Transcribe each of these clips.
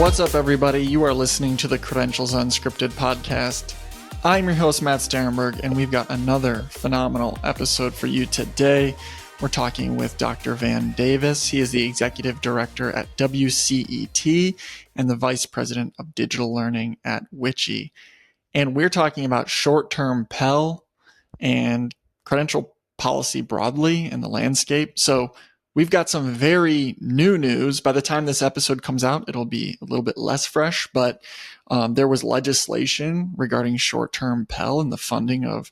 What's up, everybody? You are listening to the Credentials Unscripted podcast. I'm your host, Matt Starenberg, and we've got another phenomenal episode for you today. We're talking with Dr. Van Davis. He is the Executive Director at WCET and the Vice President of Digital Learning at WICHE. And we're talking about short-term Pell and credential policy broadly in the landscape. So we've got some very new news. By the time this episode comes out, it'll be a little bit less fresh, but there was legislation regarding short-term Pell and the funding of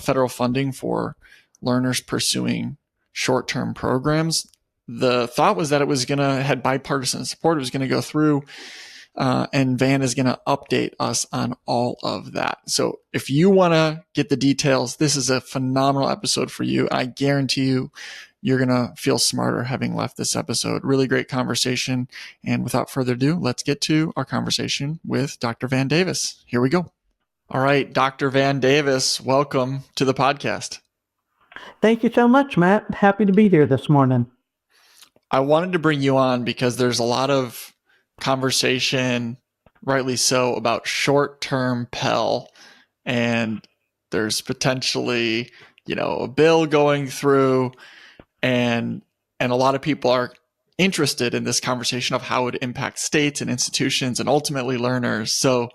federal funding for learners pursuing short-term programs. The thought was that it was going to had bipartisan support. It was going to go through, and Van is going to update us on all of that. So if you want to get the details, this is a phenomenal episode for you. I guarantee you, you're going to feel smarter having left this episode. Really great conversation. And without further ado, let's get to our conversation with Dr. Van Davis. Here we go. All right, Dr. Van Davis, welcome to the podcast. Thank you so much, Matt. Happy to be here this morning. I wanted to bring you on because there's a lot of conversation, rightly so, about short-term Pell. And there's potentially, a bill going through. And a lot of people are interested in this conversation of how it impacts states and institutions and ultimately learners. So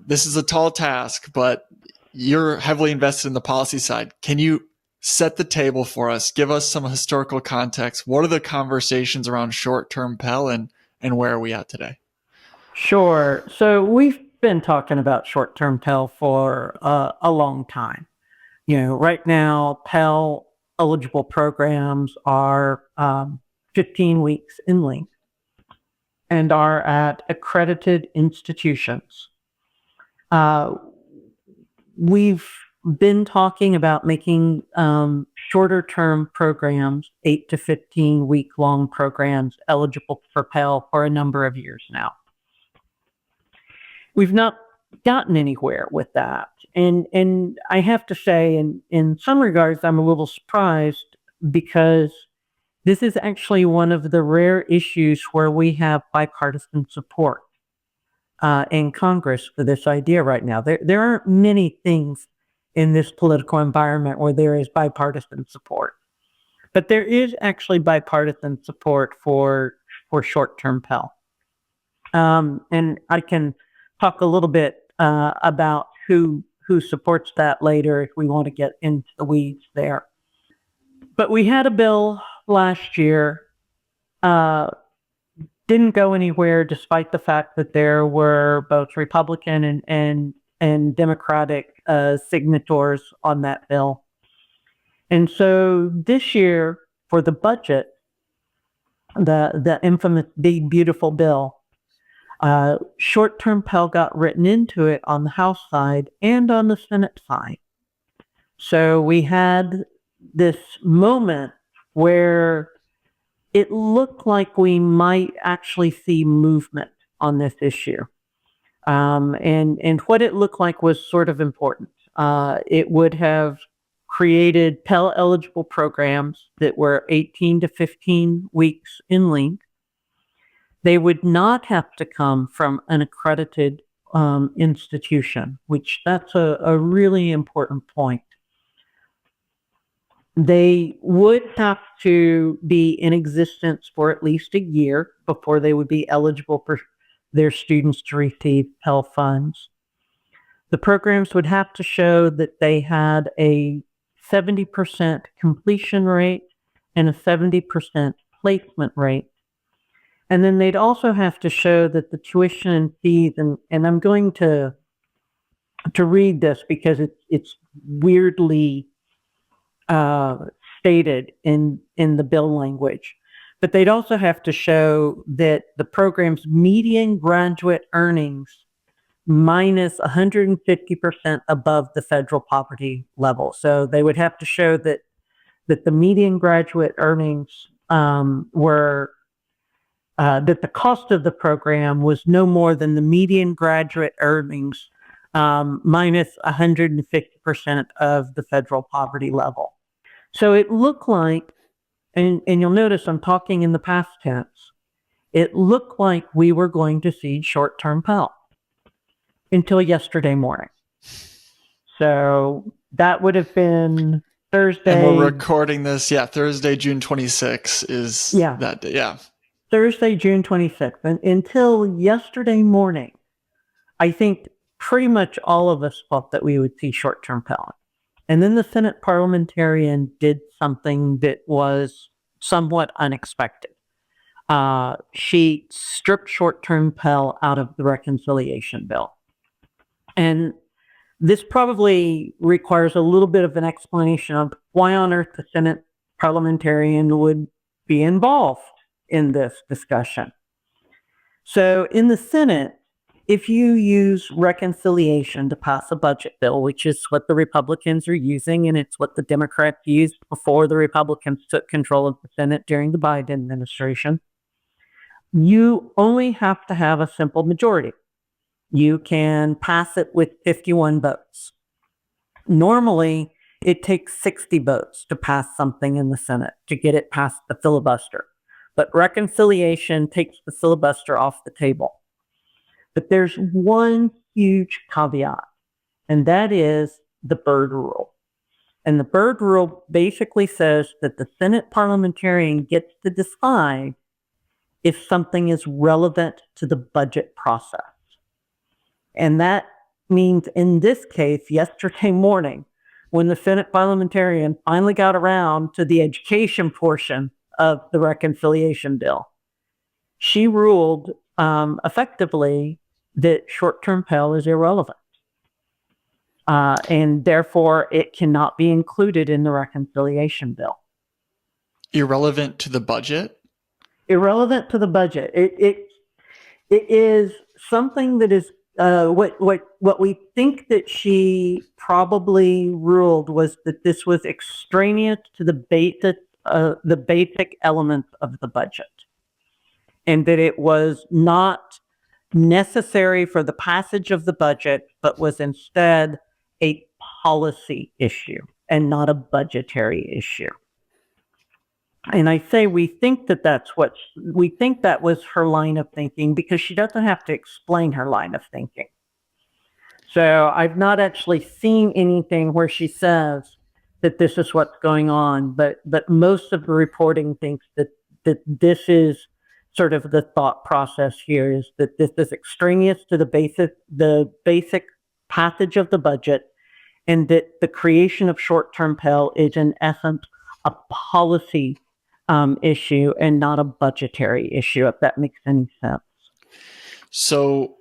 this is a tall task, but you're heavily invested in the policy side. Can you set the table for us? Give us some historical context. What are the conversations around short-term Pell and where are we at today? Sure. So we've been talking about short-term Pell for a long time. Right now, Pell eligible programs are 15 weeks in length and are at accredited institutions. We've been talking about making shorter term programs, 8 to 15 week long programs, eligible for Pell for a number of years now. We've not gotten anywhere with that. And I have to say, in some regards, I'm a little surprised because this is actually one of the rare issues where we have bipartisan support in Congress for this idea right now. There aren't many things in this political environment where there is bipartisan support. But there is actually bipartisan support for short-term Pell. And I can talk a little bit about who supports that later if we want to get into the weeds there. But we had a bill last year, didn't go anywhere despite the fact that there were both Republican and Democratic signatories on that bill. And so this year for the budget, the infamous Big Beautiful Bill, short-term Pell got written into it on the House side and on the Senate side. So we had this moment where it looked like we might actually see movement on this issue. And what it looked like was sort of important. It would have created Pell-eligible programs that were 18 to 15 weeks in length. They would not have to come from an accredited institution, which that's a really important point. They would have to be in existence for at least a year before they would be eligible for their students to receive Pell funds. The programs would have to show that they had a 70% completion rate and a 70% placement rate. And then they'd also have to show that the tuition and fees, and I'm going to read this because it's weirdly stated in the bill language. But they'd also have to show that the program's median graduate earnings minus 150% above the federal poverty level. So they would have to show that the median graduate earnings were that the cost of the program was no more than the median graduate earnings minus 150% of the federal poverty level. So it looked like, and you'll notice I'm talking in the past tense, it looked like we were going to see short-term Pell until yesterday morning. So that would have been Thursday. And we're recording this, Thursday, June 26th is that day, Thursday, June 26th. And until yesterday morning, I think pretty much all of us thought that we would see short-term Pell. And then the Senate parliamentarian did something that was somewhat unexpected. She stripped short-term Pell out of the reconciliation bill. And this probably requires a little bit of an explanation of why on earth the Senate parliamentarian would be involved in this discussion. So in the Senate, if you use reconciliation to pass a budget bill, which is what the Republicans are using, and it's what the Democrats used before the Republicans took control of the Senate during the Biden administration, you only have to have a simple majority. You can pass it with 51 votes. Normally, it takes 60 votes to pass something in the Senate to get it past the filibuster. But reconciliation takes the filibuster off the table. But there's one huge caveat, and that is the Byrd Rule. And the Byrd Rule basically says that the Senate parliamentarian gets to decide if something is relevant to the budget process. And that means in this case, yesterday morning, when the Senate parliamentarian finally got around to the education portion of the reconciliation bill, she ruled effectively that short-term Pell is irrelevant. And therefore, it cannot be included in the reconciliation bill. Irrelevant to the budget? Irrelevant to the budget. It is something that is what we think that she probably ruled was that this was extraneous to the basic elements of the budget, and that it was not necessary for the passage of the budget, but was instead a policy issue and not a budgetary issue. And I say we think that was her line of thinking because she doesn't have to explain her line of thinking. So I've not actually seen anything where she says that this is what's going on, but most of the reporting thinks that this is sort of the thought process here, is that this is extraneous to the basic passage of the budget, and that the creation of short-term Pell is in essence a policy issue and not a budgetary issue, if that makes any sense. So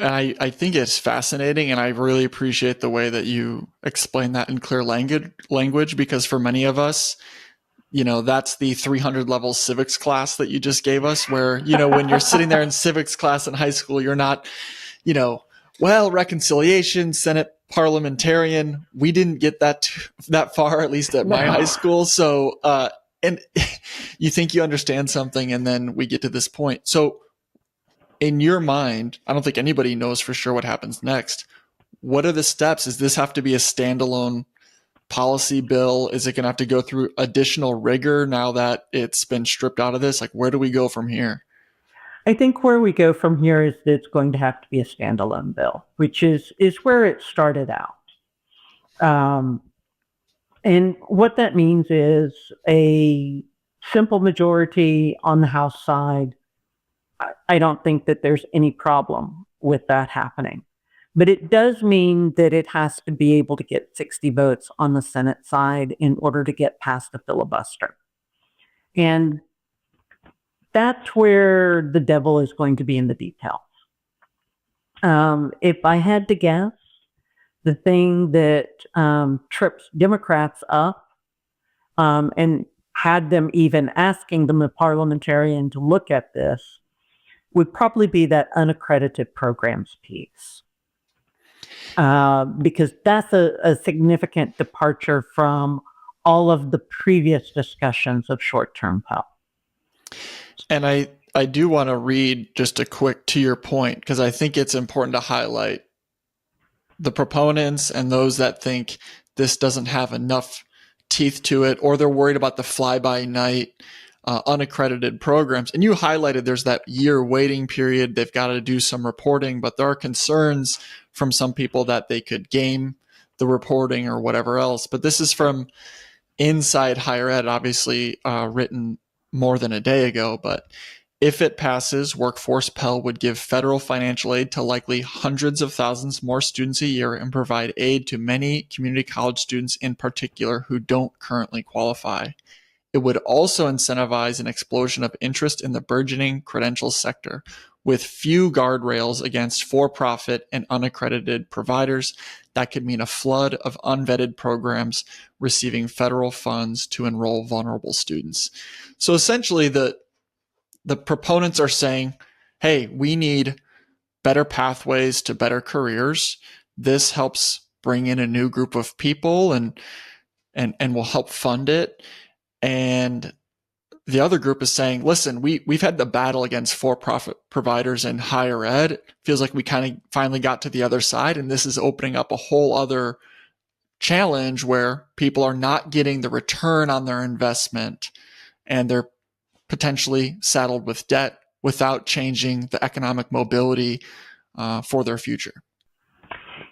I think it's fascinating, and I really appreciate the way that you explain that in clear language, because for many of us, that's the 300 level civics class that you just gave us, where, when you're sitting there in civics class in high school, you're not, reconciliation, Senate parliamentarian. We didn't get that far, at least at my high school. So, and you think you understand something, and then we get to this point. So in your mind, I don't think anybody knows for sure what happens next. What are the steps? Does this have to be a standalone policy bill? Is it going to have to go through additional rigor now that it's been stripped out of this? Like, where do we go from here? I think where we go from here is that it's going to have to be a standalone bill, which is where it started out. And what that means is a simple majority on the House side. I don't think that there's any problem with that happening. But it does mean that it has to be able to get 60 votes on the Senate side in order to get past the filibuster. And that's where the devil is going to be in the details. If I had to guess, the thing that trips Democrats up and had them even asking the parliamentarian to look at this would probably be that unaccredited programs piece. Because that's a significant departure from all of the previous discussions of short-term Pell. And I do want to read just a quick to your point, because I think it's important to highlight the proponents and those that think this doesn't have enough teeth to it, or they're worried about the fly-by-night unaccredited programs. And you highlighted there's that year waiting period. They've got to do some reporting, but there are concerns from some people that they could game the reporting or whatever else. But this is from Inside Higher Ed, obviously written more than a day ago. But if it passes, Workforce Pell would give federal financial aid to likely hundreds of thousands more students a year and provide aid to many community college students in particular who don't currently qualify. It would also incentivize an explosion of interest in the burgeoning credential sector, with few guardrails against for-profit and unaccredited providers. That could mean a flood of unvetted programs receiving federal funds to enroll vulnerable students. So essentially, the proponents are saying, hey, we need better pathways to better careers. This helps bring in a new group of people and will help fund it. And the other group is saying, listen, we've had the battle against for-profit providers in higher ed. It feels like we kind of finally got to the other side, and this is opening up a whole other challenge where people are not getting the return on their investment, and they're potentially saddled with debt without changing the economic mobility for their future.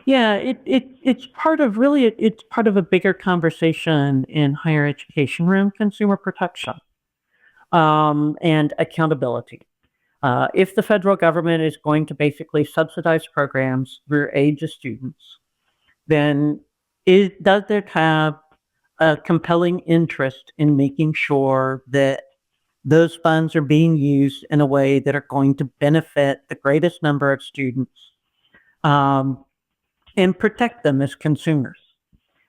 Yeah, it's part of it's part of a bigger conversation in higher education around consumer protection and accountability. If the federal government is going to basically subsidize programs through aid to students, then does it have a compelling interest in making sure that those funds are being used in a way that are going to benefit the greatest number of students and protect them as consumers?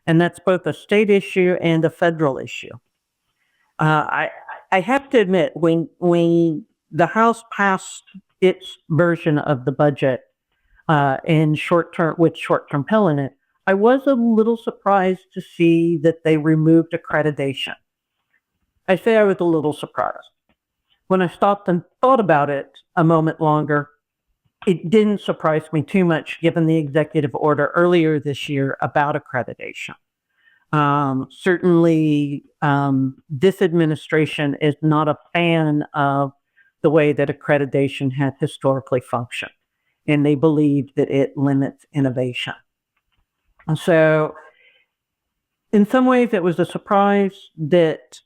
And that's both a state issue and a federal issue. I have to admit, when the House passed its version of the budget with short-term Pell in it, I was a little surprised to see that they removed accreditation. I say I was a little surprised. When I stopped and thought about it a moment longer, it didn't surprise me too much given the executive order earlier this year about accreditation. Certainly, this administration is not a fan of the way that accreditation has historically functioned, and they believe that it limits innovation. And so, in some ways, it was a surprise that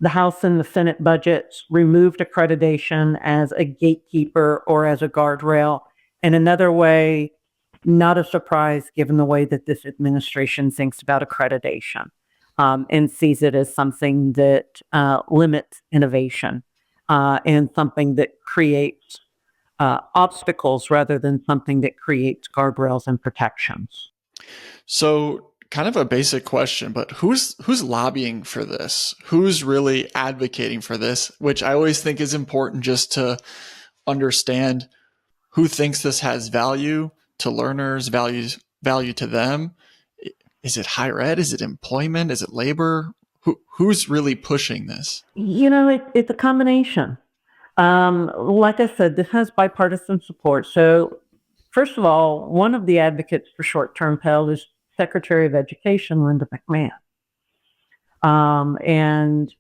the House and the Senate budgets removed accreditation as a gatekeeper or as a guardrail. In another way, not a surprise given the way that this administration thinks about accreditation and sees it as something that limits innovation and something that creates obstacles rather than something that creates guardrails and protections. So, kind of a basic question, but who's lobbying for this? Who's really advocating for this? Which I always think is important just to understand who thinks this has value to learners, value to them. Is it higher ed? Is it employment? Is it labor? Who's really pushing this? It's a combination. Like I said, this has bipartisan support. So, first of all, one of the advocates for short-term Pell is Secretary of Education Linda McMahon. And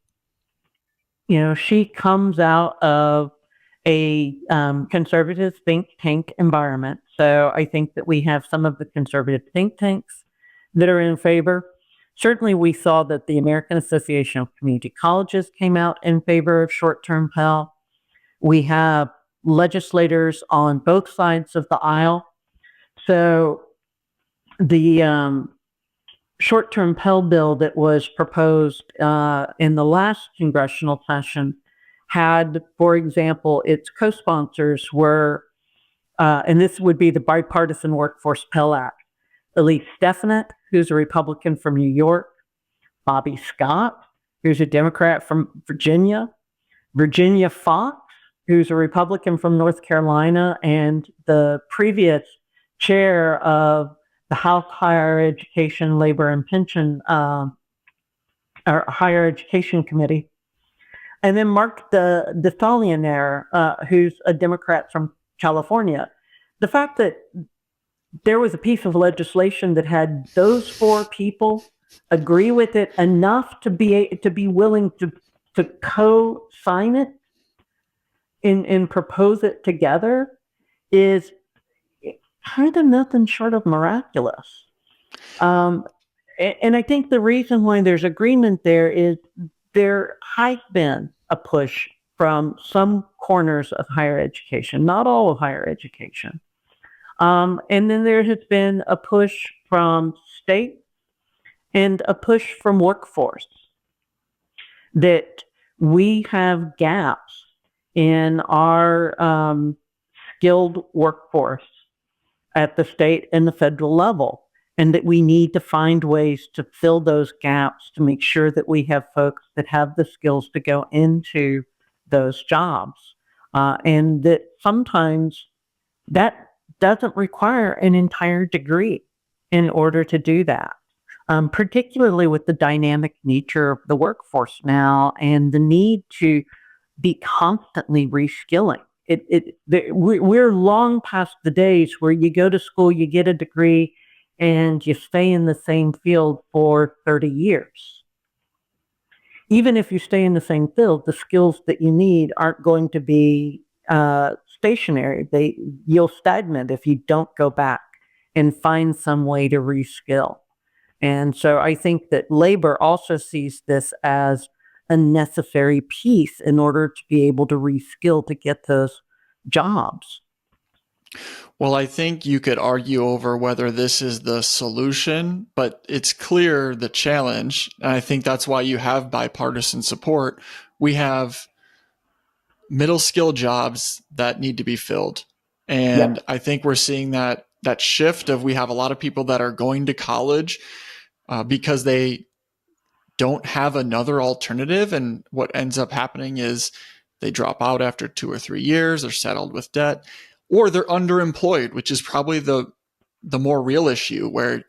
she comes out of a conservative think tank environment. So I think that we have some of the conservative think tanks that are in favor. Certainly, we saw that the American Association of Community Colleges came out in favor of short-term Pell. We have legislators on both sides of the aisle. So the short-term Pell bill that was proposed in the last congressional session had, for example, its co-sponsors were, and this would be the Bipartisan Workforce Pell Act, Elise Stefanik, who's a Republican from New York, Bobby Scott, who's a Democrat from Virginia, Virginia Foxx, who's a Republican from North Carolina, and the previous chair of the House Higher Education, Labor and Pension, or Higher Education Committee. And then Mark DeSaulnier, who's a Democrat from California. The fact that there was a piece of legislation that had those four people agree with it enough to be willing to to co-sign it and propose it together is kind of nothing short of miraculous. And I think the reason why there's agreement there is there has been a push from some corners of higher education, not all of higher education. And then there has been a push from state and a push from workforce that we have gaps in our skilled workforce at the state and the federal level, and that we need to find ways to fill those gaps to make sure that we have folks that have the skills to go into those jobs. And that sometimes that doesn't require an entire degree in order to do that. Particularly with the dynamic nature of the workforce now and the need to be constantly reskilling. We're long past the days where you go to school, you get a degree, and you stay in the same field for 30 years. Even if you stay in the same field, the skills that you need aren't going to be stationary. You'll stagnate if you don't go back and find some way to reskill. And so I think that labor also sees this as a necessary piece in order to be able to reskill to get those jobs. Well, I think you could argue over whether this is the solution, but it's clear the challenge. And I think that's why you have bipartisan support. We have middle skill jobs that need to be filled. And I think we're seeing that shift of we have a lot of people that are going to college because they don't have another alternative. And what ends up happening is they drop out after 2 or 3 years, they're saddled with debt, or they're underemployed, which is probably the more real issue where,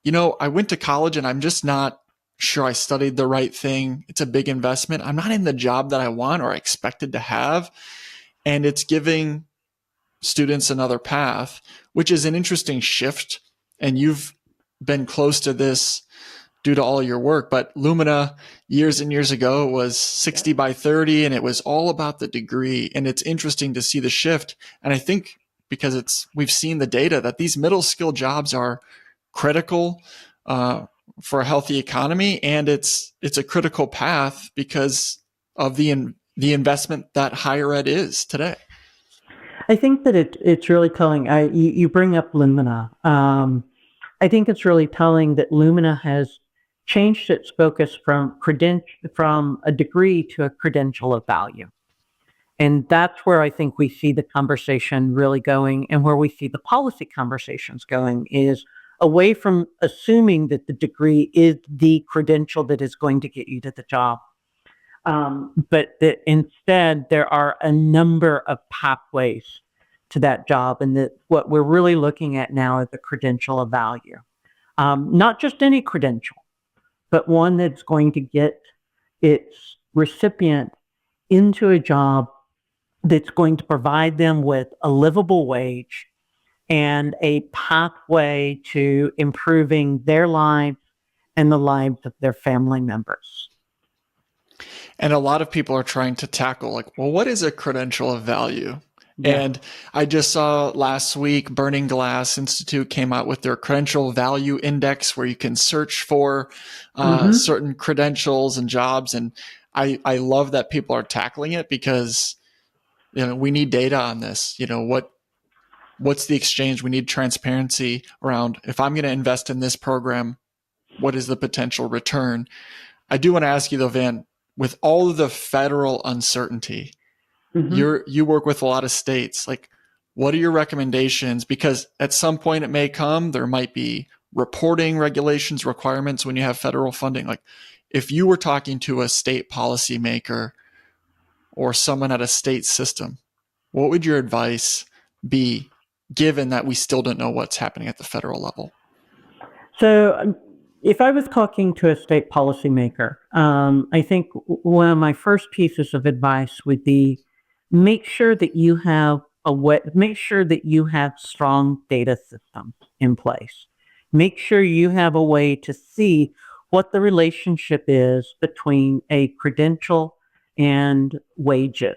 I went to college and I'm just not sure I studied the right thing. It's a big investment. I'm not in the job that I want or I expected to have. And it's giving students another path, which is an interesting shift. And you've been close to this due to all your work, but Lumina years and years ago was 60 by 30 and it was all about the degree. And it's interesting to see the shift. And I think because we've seen the data that these middle skill jobs are critical for a healthy economy. And it's a critical path because of the investment that higher ed is today. I think that it's really telling. You bring up Lumina. I think it's really telling that Lumina has changed its focus from a degree to a credential of value. And that's where I think we see the conversation really going, and where we see the policy conversations going is away from assuming that the degree is the credential that is going to get you to the job. But that instead there are a number of pathways to that job, and that what we're really looking at now is the credential of value. Not just any credential, but one that's going to get its recipient into a job that's going to provide them with a livable wage and a pathway to improving their lives and the lives of their family members. And a lot of people are trying to tackle what is a credential of value? Yeah. And I just saw last week, Burning Glass Institute came out with their credential value index where you can search for certain credentials and jobs. And I love that people are tackling it because, we need data on this. What's the exchange? We need transparency around if I'm going to invest in this program, what is the potential return? I do want to ask you though, Van, with all of the federal uncertainty, you work with a lot of states. What are your recommendations? Because at some point it may come, there might be reporting regulations, requirements when you have federal funding. If you were talking to a state policymaker or someone at a state system, what would your advice be, given that we still don't know what's happening at the federal level? So if I was talking to a state policymaker, I think one of my first pieces of advice would be make sure that you have strong data systems in place. Make sure you have a way to see what the relationship is between a credential and wages.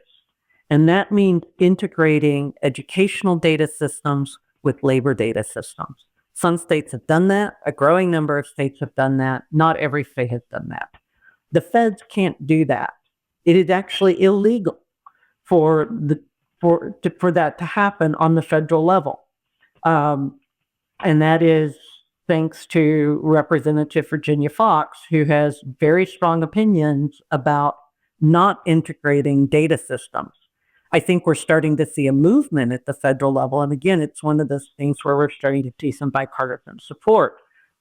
And that means integrating educational data systems with labor data systems. Some states have done that. A growing number of states have done that. Not every state has done that. The feds can't do that. It is actually illegal for that to happen on the federal level. And that is thanks to Representative Virginia Foxx, who has very strong opinions about not integrating data systems. I think we're starting to see a movement at the federal level. And again, it's one of those things where we're starting to see some bipartisan support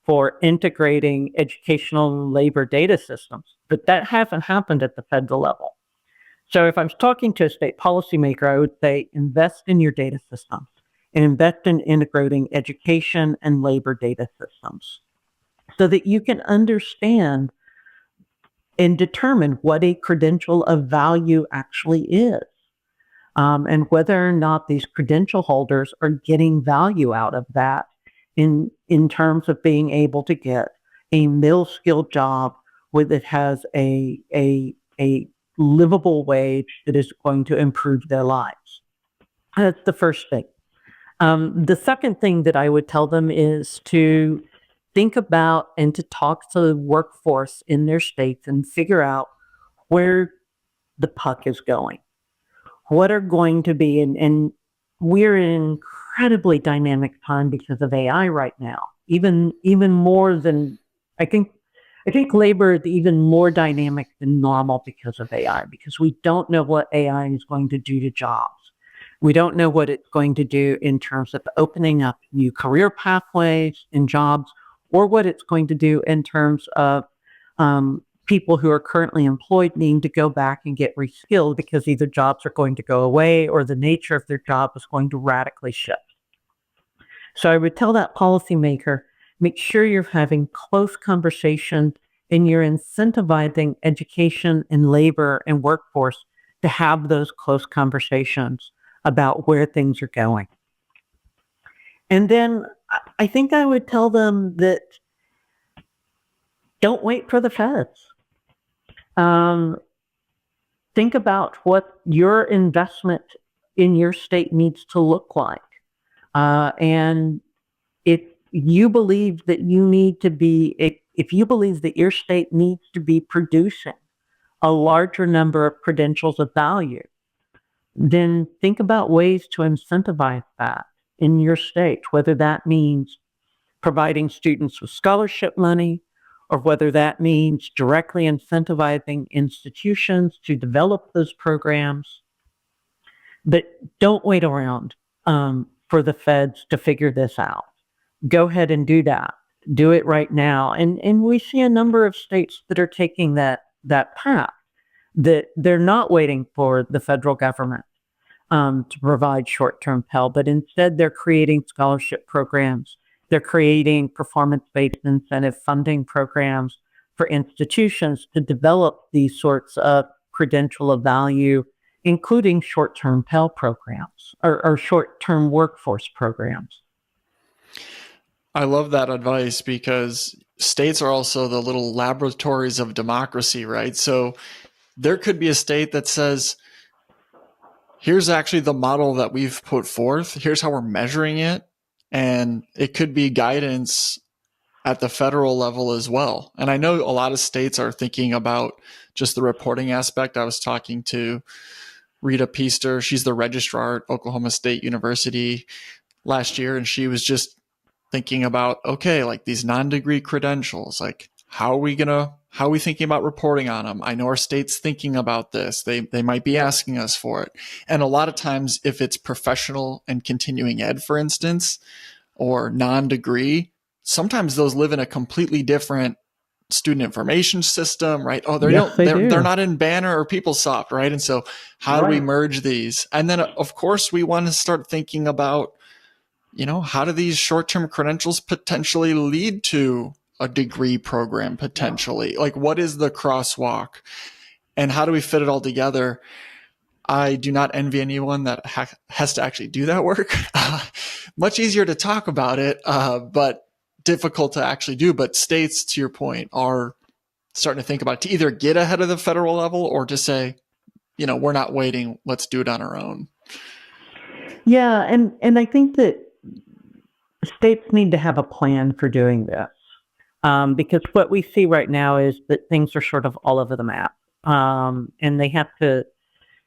for integrating educational and labor data systems. But that hasn't happened at the federal level. So if I was talking to a state policymaker, I would say invest in your data systems and invest in integrating education and labor data systems so that you can understand and determine what a credential of value actually is. And whether or not these credential holders are getting value out of that in terms of being able to get a middle-skill job that has a livable wage that is going to improve their lives. That's the first thing. The second thing that I would tell them is to think about and to talk to the workforce in their states and figure out where the puck is going. What are going to be, and we're in an incredibly dynamic time because of AI right now, even more than, I think labor is even more dynamic than normal because of AI, because we don't know what AI is going to do to jobs. We don't know what it's going to do in terms of opening up new career pathways in jobs, or what it's going to do in terms of people who are currently employed needing to go back and get reskilled because either jobs are going to go away or the nature of their job is going to radically shift. So I would tell that policymaker, make sure you're having close conversations and you're incentivizing education and labor and workforce to have those close conversations about where things are going. And then I think I would tell them that don't wait for the feds. Think about what your investment in your state needs to look like. And if you believe that if you believe that your state needs to be producing a larger number of credentials of value, then think about ways to incentivize that in your state, whether that means providing students with scholarship money, or whether that means directly incentivizing institutions to develop those programs. But don't wait around for the feds to figure this out. Go ahead and do that. Do it right now. And we see a number of states that are taking that path, that they're not waiting for the federal government to provide short-term Pell, but instead they're creating scholarship programs. They're creating performance-based incentive funding programs for institutions to develop these sorts of credential of value, including short-term Pell programs or short-term workforce programs. I love that advice because states are also the little laboratories of democracy, right? So there could be a state that says, here's actually the model that we've put forth. Here's how we're measuring it. And it could be guidance at the federal level as well. And I know a lot of states are thinking about just the reporting aspect. I was talking to Rita Peaster. She's the registrar at Oklahoma State University last year. And she was just thinking about, okay, like these non-degree credentials, like how are we thinking about reporting on them? I know our state's thinking about this. They might be asking us for it. And a lot of times if it's professional and continuing ed, for instance, or non-degree, sometimes those live in a completely different student information system, right? Oh, they're not in Banner or PeopleSoft, right? And so how do we merge these? And then of course we want to start thinking about, how do these short-term credentials potentially lead to a degree program potentially? Like what is the crosswalk and how do we fit it all together? I do not envy anyone that has to actually do that work. Much easier to talk about it, but difficult to actually do. But states, to your point, are starting to think about it, to either get ahead of the federal level or to say, we're not waiting, let's do it on our own. Yeah, and I think that states need to have a plan for doing this. Because what we see right now is that things are sort of all over the map. And they have to,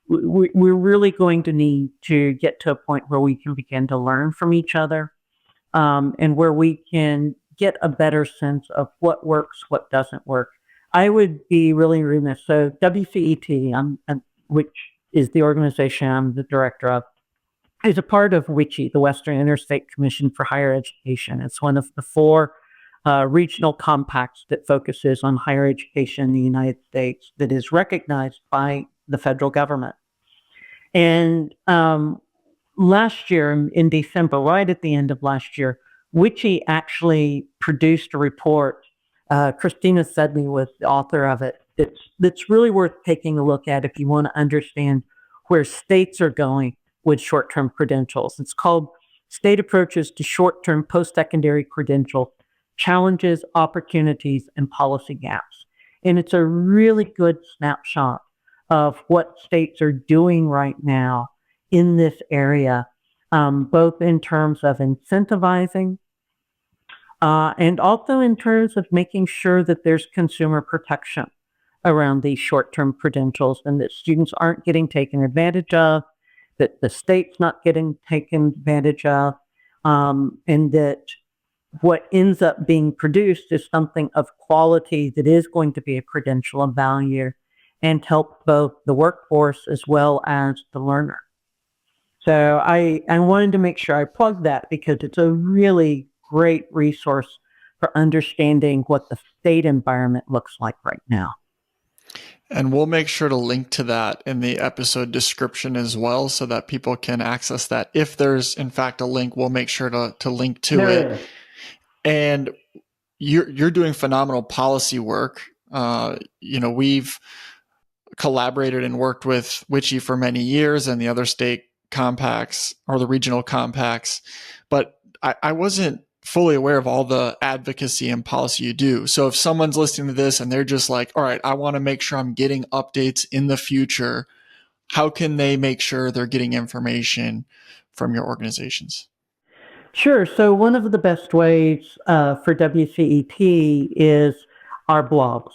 we're really going to need to get to a point where we can begin to learn from each other, and where we can get a better sense of what works, what doesn't work. I would be really remiss. So WCET, which is the organization I'm the director of, is a part of WICHE, the Western Interstate Commission for Higher Education. It's one of the four regional compacts that focuses on higher education in the United States that is recognized by the federal government. And last year, in December, right at the end of last year, WICHE actually produced a report. Christina Sedley was the author of it. That's really worth taking a look at if you want to understand where states are going with short-term credentials. It's called State Approaches to Short-Term Post-Secondary Credentials, Challenges, Opportunities, and Policy Gaps. And it's a really good snapshot of what states are doing right now in this area, both in terms of incentivizing and also in terms of making sure that there's consumer protection around these short-term credentials and that students aren't getting taken advantage of, that the state's not getting taken advantage of, and that what ends up being produced is something of quality that is going to be a credential of value and help both the workforce as well as the learner. So I wanted to make sure I plugged that because it's a really great resource for understanding what the state environment looks like right now. And we'll make sure to link to that in the episode description as well so that people can access that. If there's, in fact, a link, we'll make sure to link to it. And you're doing phenomenal policy work. We've collaborated and worked with WICHE for many years and the other state compacts or the regional compacts, but I wasn't fully aware of all the advocacy and policy you do. So if someone's listening to this and they're just like, all right, I want to make sure I'm getting updates in the future, how can they make sure they're getting information from your organizations? Sure. So one of the best ways for WCET is our blogs.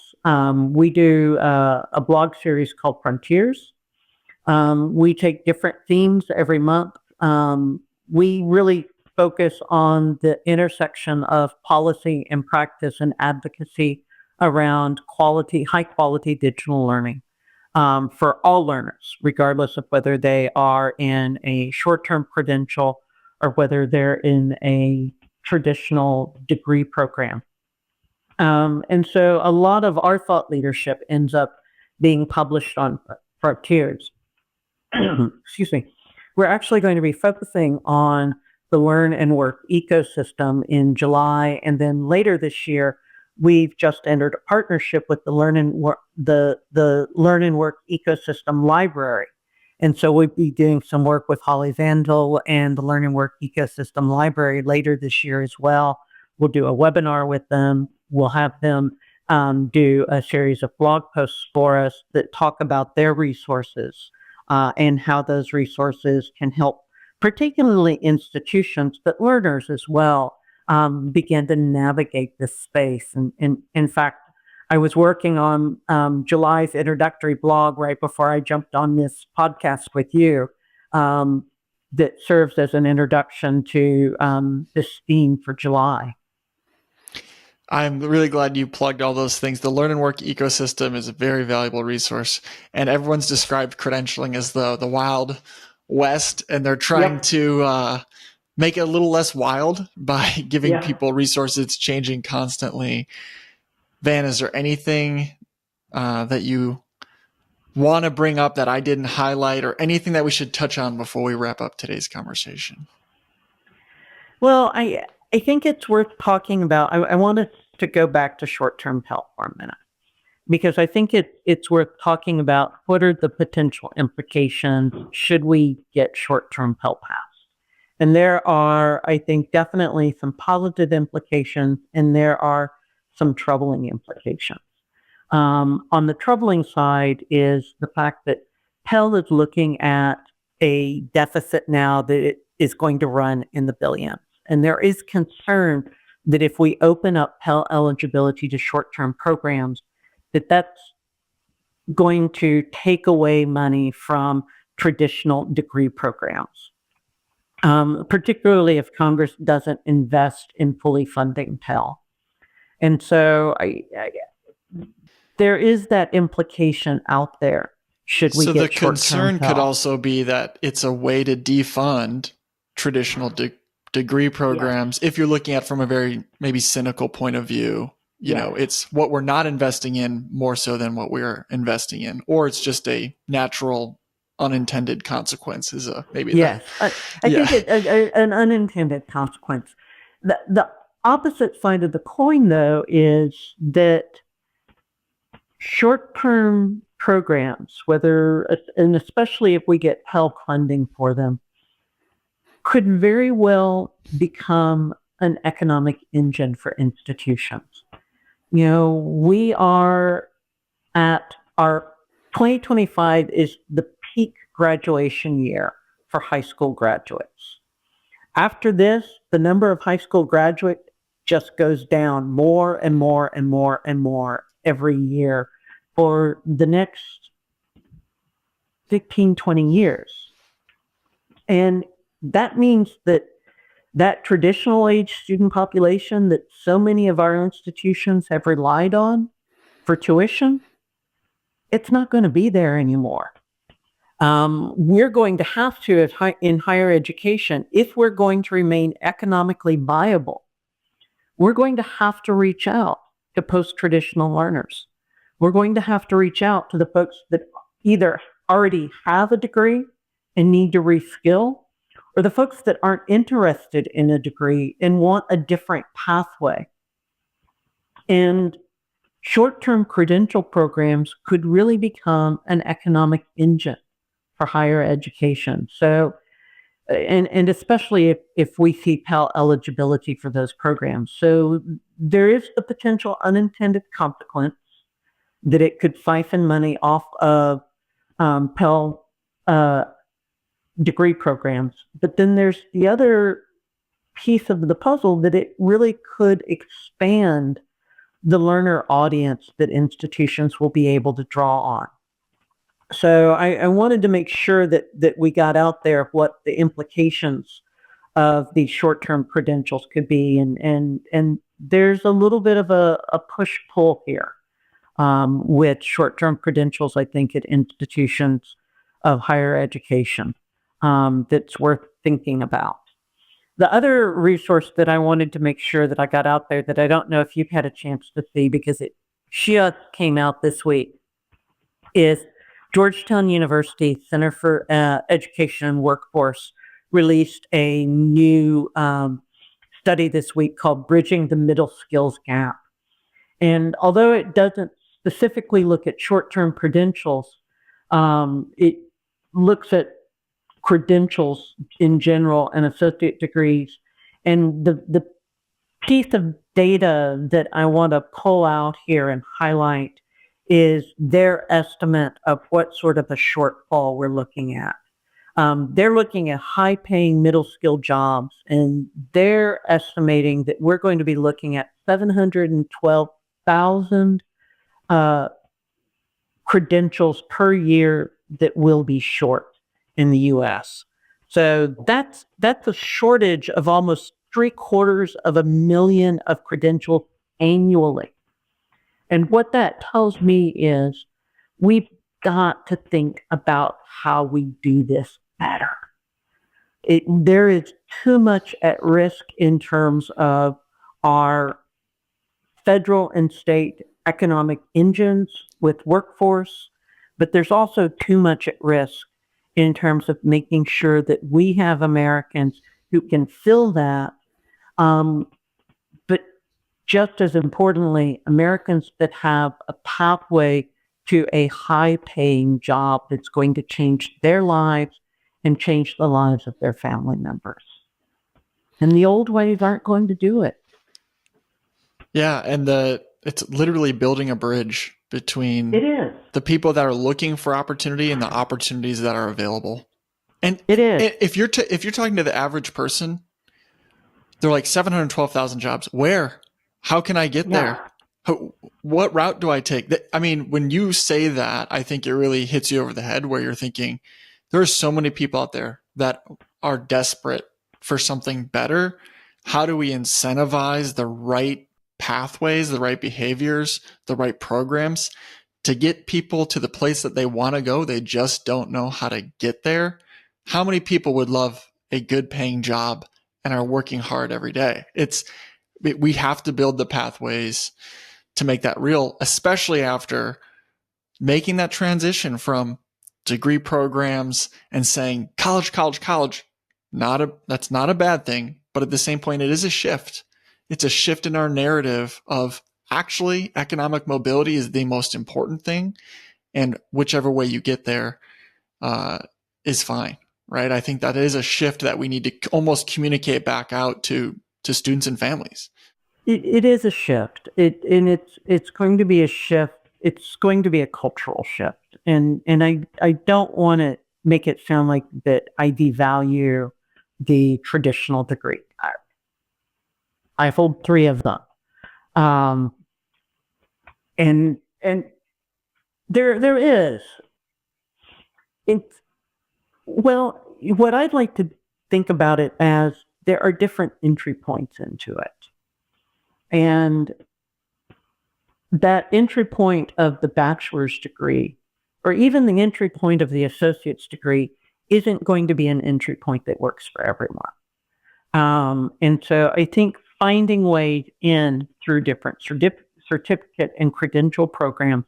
We do a blog series called Frontiers. We take different themes every month. We really focus on the intersection of policy and practice and advocacy around high quality digital learning for all learners, regardless of whether they are in a short-term credential or whether they're in a traditional degree program. And so a lot of our thought leadership ends up being published on Frontiers. Excuse me. We're actually going to be focusing on the Learn and Work ecosystem in July, and then later this year, we've just entered a partnership with the Learn and Work ecosystem library. And so we'll be doing some work with Holly Vandal and the Learn and Work ecosystem library later this year as well. We'll do a webinar with them. We'll have them do a series of blog posts for us that talk about their resources and how those resources can help particularly institutions, but learners as well, begin to navigate this space. And in fact, I was working on July's introductory blog right before I jumped on this podcast with you that serves as an introduction to this theme for July. I'm really glad you plugged all those things. The Learn and Work ecosystem is a very valuable resource, and everyone's described credentialing as the Wild West, and they're trying to make it a little less wild by giving people resources. It's changing constantly. Van, is there anything that you want to bring up that I didn't highlight, or anything that we should touch on before we wrap up today's conversation? Well, I think it's worth talking about. I wanted to go back to short-term Pell for a minute, because I think it's worth talking about what are the potential implications should we get short-term Pell passed. And there are, I think, definitely some positive implications, and there are some troubling implications. On the troubling side is the fact that Pell is looking at a deficit now that it is going to run in the billions. And there is concern that if we open up Pell eligibility to short-term programs, that's going to take away money from traditional degree programs, particularly if Congress doesn't invest in fully funding Pell. And so there is that implication out there. Should we So get the short-term concern Pell? could also be that it's a way to defund traditional degree programs. If you're looking at it from a very maybe cynical point of view, you know, it's what we're not investing in more so than what we're investing in, or it's just a natural unintended consequence is maybe Yes, I yeah. think an unintended consequence. The opposite side of the coin, though, is that short-term programs, and especially if we get Pell funding for them, could very well become an economic engine for institutions. You know, we are at our 2025 is the peak graduation year for high school graduates. After this, the number of high school graduates just goes down more and more and more and more every year for the next 15, 20 years. And that means that traditional age student population that so many of our institutions have relied on for tuition, it's not going to be there anymore. We're going to have to, in higher education, if we're going to remain economically viable, we're going to have to reach out to post-traditional learners. We're going to have to reach out to the folks that either already have a degree and need to reskill, or the folks that aren't interested in a degree and want a different pathway. And short-term credential programs could really become an economic engine for higher education. So, and especially if we see Pell eligibility for those programs. So there is the potential unintended consequence that it could siphon money off of Pell degree programs. But then there's the other piece of the puzzle that it really could expand the learner audience that institutions will be able to draw on. So I wanted to make sure that we got out there what the implications of these short-term credentials could be, and there's a little bit of a push-pull here with short-term credentials, I think, at institutions of higher education that's worth thinking about. The other resource that I wanted to make sure that I got out there that I don't know if you've had a chance to see because it just came out this week is Georgetown University Center for Education and Workforce released a new study this week called Bridging the Middle Skills Gap. And although it doesn't specifically look at short-term credentials, it looks at credentials in general and associate degrees. And the piece of data that I want to pull out here and highlight is their estimate of what sort of a shortfall we're looking at. They're looking at high-paying middle-skill jobs, and they're estimating that we're going to be looking at 712,000 credentials per year that will be short in the U.S. So that's a shortage of almost 750,000 of credentials annually. And what that tells me is we've got to think about how we do this better. There is too much at risk in terms of our federal and state economic engines with workforce, but there's also too much at risk in terms of making sure that we have Americans who can fill that, but just as importantly, Americans that have a pathway to a high-paying job that's going to change their lives and change the lives of their family members. And the old ways aren't going to do it. Yeah, and it's literally building a bridge between It is. the people that are looking for opportunity and the opportunities that are available. And It is. if you're talking to the average person, they're like 712,000 jobs. Where? How can I get there? What route do I take? I mean, when you say that, I think it really hits you over the head where you're thinking there are so many people out there that are desperate for something better. How do we incentivize the right pathways, the right behaviors, the right programs to get people to the place that they want to go? They just don't know how to get there. How many people would love a good paying job and are working hard every day? We have to build the pathways to make that real, especially after making that transition from degree programs and saying college. That's not a bad thing, but at the same point, it is a shift. It's a shift in our narrative of actually economic mobility is the most important thing, and whichever way you get there is fine, right? I think that is a shift that we need to almost communicate back out to students and families. It is a shift. It's going to be a shift. It's going to be a cultural shift. And I don't want to make it sound like that I devalue the traditional degree. I hold 3 of them. And there is. Well, what I'd like to think about it as, there are different entry points into it. And that entry point of the bachelor's degree, or even the entry point of the associate's degree, isn't going to be an entry point that works for everyone. And so I think finding ways in through different certificate and credential programs,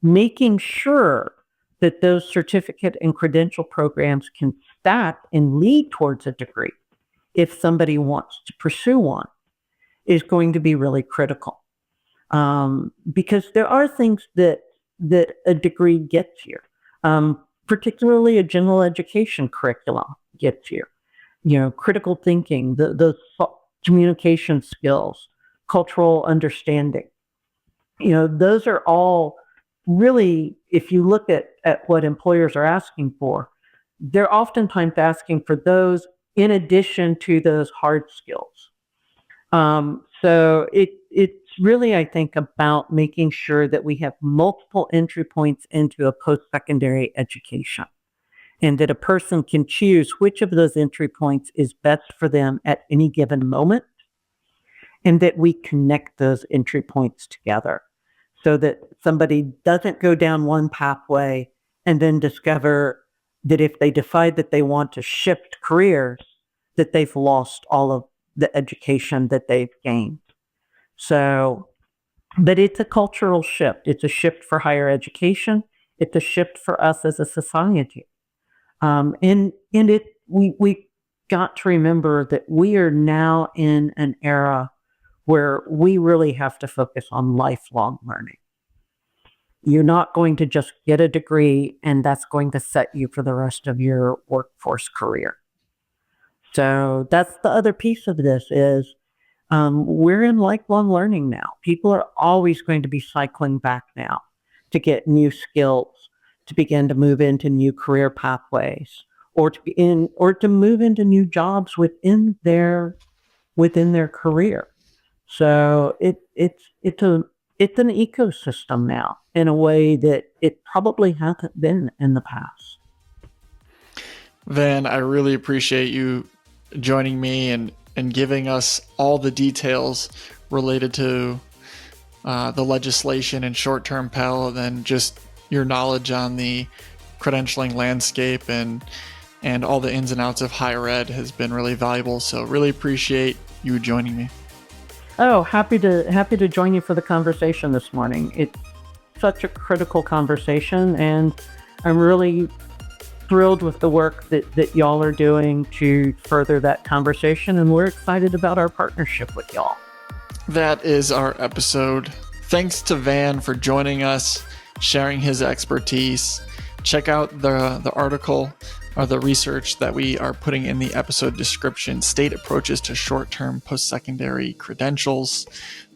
making sure that those certificate and credential programs can stack and lead towards a degree if somebody wants to pursue one, is going to be really critical. Because there are things that a degree gets you, particularly a general education curriculum gets you. Critical thinking, the communication skills, cultural understanding. Those are all really, if you look at what employers are asking for, they're oftentimes asking for those in addition to those hard skills. So it's really, I think, about making sure that we have multiple entry points into a post-secondary education, and that a person can choose which of those entry points is best for them at any given moment, and that we connect those entry points together so that somebody doesn't go down one pathway and then discover that if they decide that they want to shift careers, that they've lost all of the education that they've gained. So, but it's a cultural shift. It's a shift for higher education. It's a shift for us as a society. We got to remember that we are now in an era where we really have to focus on lifelong learning. You're not going to just get a degree and that's going to set you for the rest of your workforce career. So that's the other piece of this is we're in lifelong learning now. People are always going to be cycling back now to get new skills, to begin to move into new career pathways, or to move into new jobs within their career. So it's an ecosystem now in a way that it probably hasn't been in the past. Van, I really appreciate you joining me and giving us all the details related to the legislation and short-term Pell, and then just your knowledge on the credentialing landscape and all the ins and outs of higher ed has been really valuable. So really appreciate you joining me. Oh, happy to join you for the conversation this morning. It's such a critical conversation, and I'm really thrilled with the work that y'all are doing to further that conversation, and we're excited about our partnership with y'all. That is our episode. Thanks to Van for joining us, sharing his expertise. Check out the article or the research that we are putting in the episode description, State Approaches to Short-Term Post-Secondary Credentials,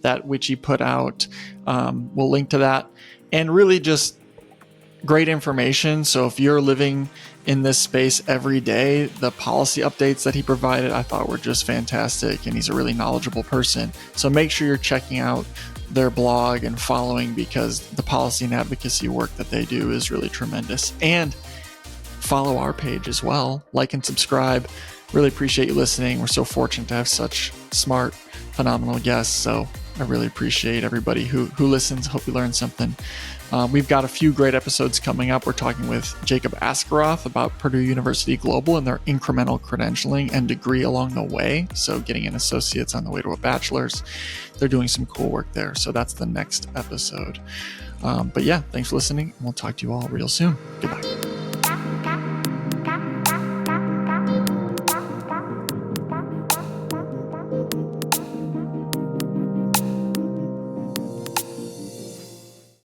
that WICHE put out. We'll link to that. and really just great information. So if you're living in this space every day, the policy updates that he provided I thought were just fantastic, and he's a really knowledgeable person. So make sure you're checking out their blog and following, because the policy and advocacy work that they do is really tremendous. And follow our page as well. Like and subscribe. Really appreciate you listening. We're so fortunate to have such smart, phenomenal guests. So I really appreciate everybody who listens. Hope you learned something. We've got a few great episodes coming up. We're talking with Jacob Askeroth about Purdue University Global and their incremental credentialing and degree along the way. So getting an associate's on the way to a bachelor's. They're doing some cool work there. So that's the next episode. But yeah, thanks for listening. We'll talk to you all real soon. Goodbye.